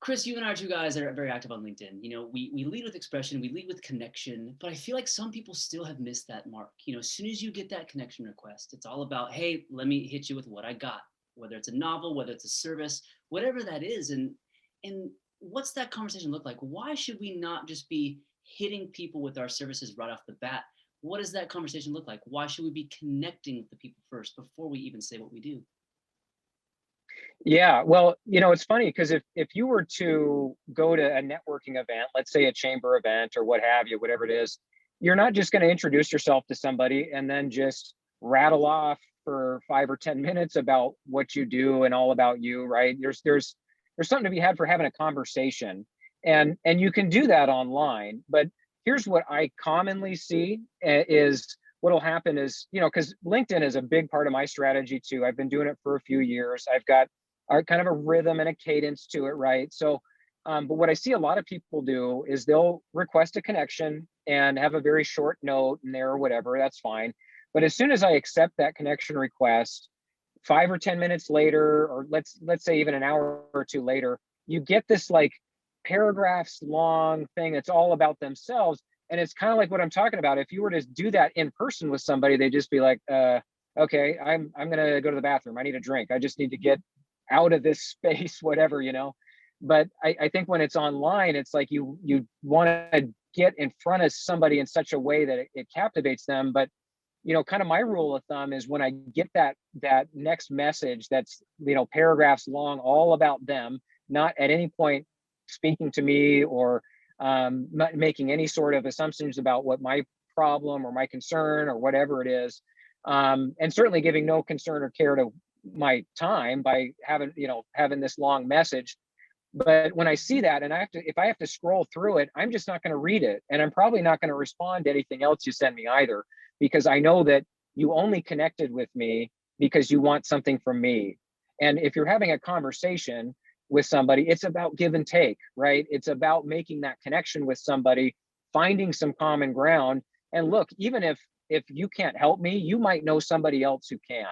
Chris, you and I are two guys that are very active on LinkedIn. We lead with expression, we lead with connection, but I feel like some people still have missed that mark. As soon as you get that connection request, it's all about, hey, let me hit you with what I got, whether it's a novel, whether it's a service, whatever that is. And what's that conversation look like? Why should we not just be hitting people with our services right off the bat? What does that conversation look like? Why should we be connecting with the people first before we even say what we do? Yeah, well, it's funny because if you were to go to a networking event, let's say a chamber event or what have you, whatever it is, you're not just going to introduce yourself to somebody and then just rattle off for 5 or 10 minutes about what you do and all about you, right? There's something to be had for having a conversation, and you can do that online. But here's what I commonly see is what'll happen is, because LinkedIn is a big part of my strategy too. I've been doing it for a few years. I've got are kind of a rhythm and a cadence to it, right? So, but what I see a lot of people do is they'll request a connection and have a very short note in there or whatever, that's fine. But as soon as I accept that connection request, 5 or 10 minutes later, or let's say even an hour or two later, you get this like paragraphs long thing that's all about themselves. And it's kind of like what I'm talking about. If you were to do that in person with somebody, they'd just be like, okay, I'm gonna go to the bathroom. I need a drink. I just need to get out of this space, whatever. But I think when it's online, it's like you want to get in front of somebody in such a way that it captivates them. But kind of my rule of thumb is when I get that next message that's paragraphs long, all about them, not at any point speaking to me or not making any sort of assumptions about what my problem or my concern or whatever it is, and certainly giving no concern or care to my time by having this long message. But when I see that, and if I have to scroll through it, I'm just not going to read it, and I'm probably not going to respond to anything else you send me either, because I know that you only connected with me because you want something from me. And if you're having a conversation with somebody, it's about give and take, right? It's about making that connection with somebody, finding some common ground. And look, even if you can't help me, you might know somebody else who can.